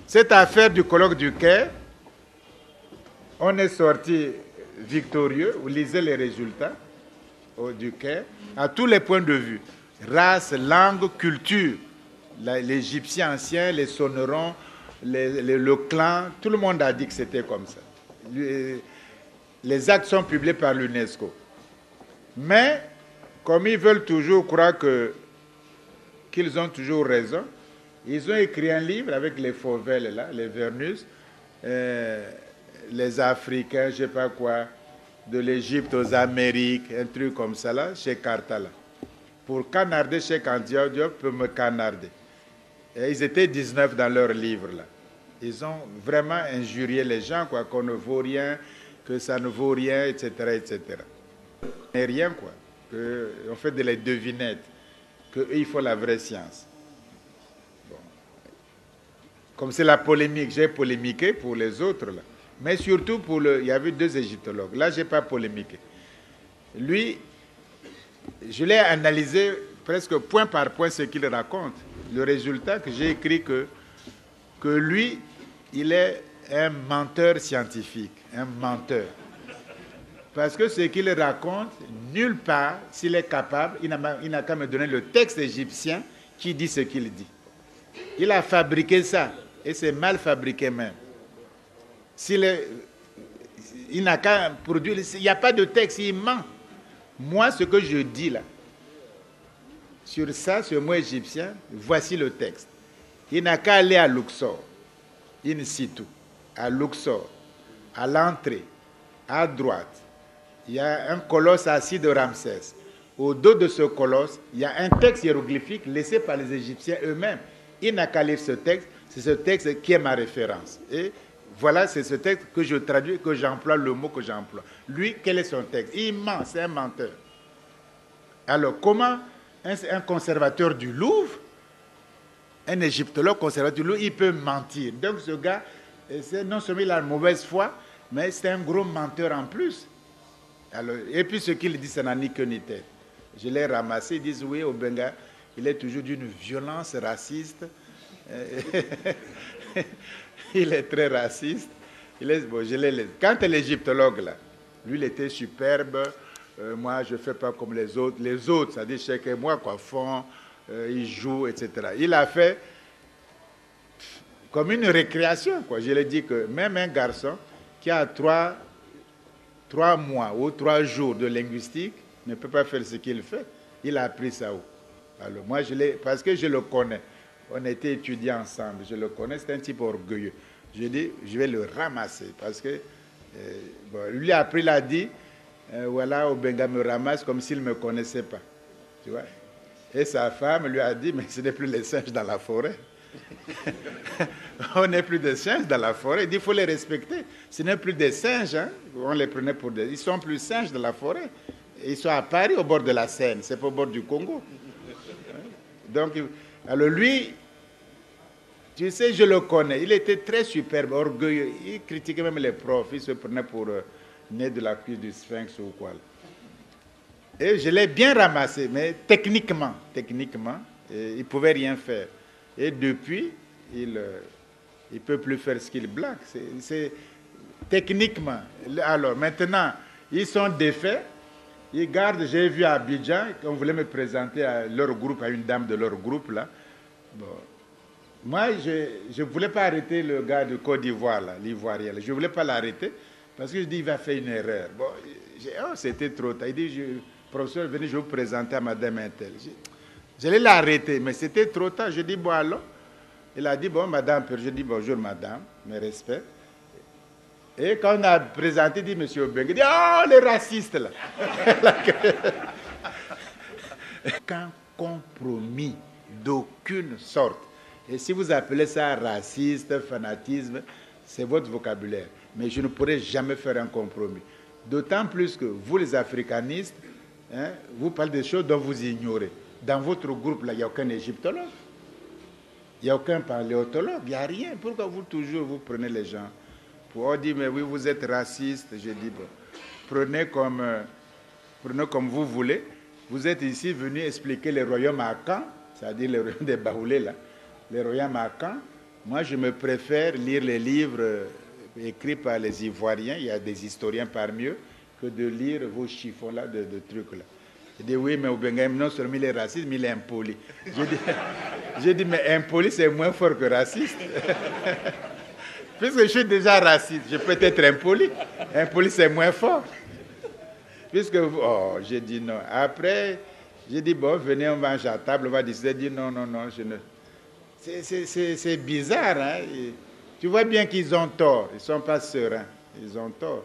cette affaire du colloque du Caire, on est sorti victorieux. Vous lisez les résultats du Caire, à tous les points de vue. Race, langue, culture. L'Égyptien ancien, les Sonerons, le clan, tout le monde a dit que c'était comme ça. Les actes sont publiés par l'UNESCO. Mais, comme ils veulent toujours croire qu'ils ont toujours raison, ils ont écrit un livre avec les Fauvel, là, les Vernus, les Africains, je ne sais pas quoi, de l'Égypte aux Amériques, un truc comme ça, là, chez Cartala. Pour canarder chez Kandia, Diop peut me canarder. Et ils étaient 19 dans leur livre, là. Ils ont vraiment injurié les gens, quoi, qu'on ne vaut rien, que ça ne vaut rien, etc., etc. Et rien, quoi. On fait de les devinettes, qu'il faut la vraie science. Bon. Comme c'est la polémique, j'ai polémiqué pour les autres, là. Mais surtout pour il y avait 2 égyptologues. Là, je n'ai pas polémiqué. Lui, je l'ai analysé presque point par point ce qu'il raconte. Le résultat que j'ai écrit que lui, il est un menteur scientifique, un menteur. Parce que ce qu'il raconte, nulle part, s'il est capable, il n'a qu'à me donner le texte égyptien qui dit ce qu'il dit. Il a fabriqué ça, et c'est mal fabriqué même. Il n'a qu'à produire, il n'y a pas de texte, il ment. Moi, ce que je dis là, sur ça, ce mot égyptien, voici le texte. Il n'a qu'à aller à Luxor, in situ, à Luxor, à l'entrée, à droite. Il y a un colosse assis de Ramsès. Au dos de ce colosse, il y a un texte hiéroglyphique laissé par les Égyptiens eux-mêmes. Il n'a qu'à lire ce texte, c'est ce texte qui est ma référence. Et voilà, c'est ce texte que je traduis, que j'emploie, le mot que j'emploie. Lui, quel est son texte? Il ment, c'est un menteur. Alors, comment un conservateur du Louvre, un égyptologue conservateur du Louvre, il peut mentir? Donc, ce gars, non seulement il a une mauvaise foi, mais c'est un gros menteur en plus. Alors, et puis, ce qu'il dit, ça n'a ni queue ni tête. Je l'ai ramassé, ils disent, oui, au Benga, il est toujours d'une violence raciste. Il est très raciste. Bon, quand l'égyptologue, là, lui, il était superbe. Moi, je ne fais pas comme les autres. Les autres, ça dit chacun moi, quoi, font, ils jouent, etc. Il a fait comme une récréation, quoi. Je l'ai dit que même un garçon qui a 3 mois ou 3 jours de linguistique ne peut pas faire ce qu'il fait. Il a appris ça où? Alors, moi, parce que je le connais. On était étudiants ensemble, je le connais, c'est un type orgueilleux. Je dis, je vais le ramasser parce que bon, lui après il a dit, voilà, Obenga me ramasse comme s'il ne me connaissait pas. Tu vois? Et sa femme lui a dit, mais ce n'est plus les singes dans la forêt. On n'est plus des singes dans la forêt. Il dit, il faut les respecter. Ce n'est plus des singes, hein? On les prenait pour des... Ils sont plus singes dans la forêt. Ils sont à Paris, au bord de la Seine, c'est pas au bord du Congo. Donc, alors lui, tu sais, je le connais, il était très superbe, orgueilleux, il critiquait même les profs, il se prenait pour né de la cuisse du sphinx ou quoi. Et je l'ai bien ramassé, mais techniquement, il ne pouvait rien faire. Et depuis, il ne peut plus faire ce qu'il blague. C'est techniquement. Alors maintenant, ils sont défaits. Ils gardent, j'ai vu à Abidjan, on voulait me présenter à leur groupe, à une dame de leur groupe, là. Bon. Moi, je ne voulais pas arrêter le gars de Côte d'Ivoire, l'Ivoirien. Je ne voulais pas l'arrêter, parce que je dis, il va faire une erreur. Bon, c'était trop tard. Il dit, professeur, venez, je vais vous présenter à madame Intel. J'allais l'arrêter, mais c'était trop tard. Je dis, bon, alors. Il a dit, bon, madame, je dis, bonjour, madame, mes respects. Et quand on a présenté, il dit, monsieur Obenga, il dit, oh, les racistes, là. Qu'un compromis d'aucune sorte. Et si vous appelez ça raciste, fanatisme, c'est votre vocabulaire. Mais je ne pourrai jamais faire un compromis. D'autant plus que vous, les africanistes, hein, vous parlez des choses dont vous ignorez. Dans votre groupe, là, il n'y a aucun égyptologue. Il n'y a aucun paléontologue. Il n'y a rien. Pourquoi vous prenez les gens pour dire, mais oui, vous êtes raciste? Je dis, bon, prenez comme vous voulez. Vous êtes ici venu expliquer les royaumes à Caen, c'est-à-dire les royaumes des Baoulés, là. Les royaumes à Caen, Moi, je me préfère lire les livres écrits par les Ivoiriens, il y a des historiens parmi eux, que de lire vos chiffons-là de trucs-là. Il dit, oui, mais Obenga, non seulement il est raciste, mais il est impoli. J'ai dit, mais impoli, c'est moins fort que raciste. Puisque je suis déjà raciste, je peux être impoli. Impoli, c'est moins fort. J'ai dit non. Après, j'ai dit, bon, venez, on va manger à table, on va décider. J'ai dit, non, je ne... C'est bizarre, hein. Tu vois bien qu'ils ont tort, ils ne sont pas sereins, ils ont tort.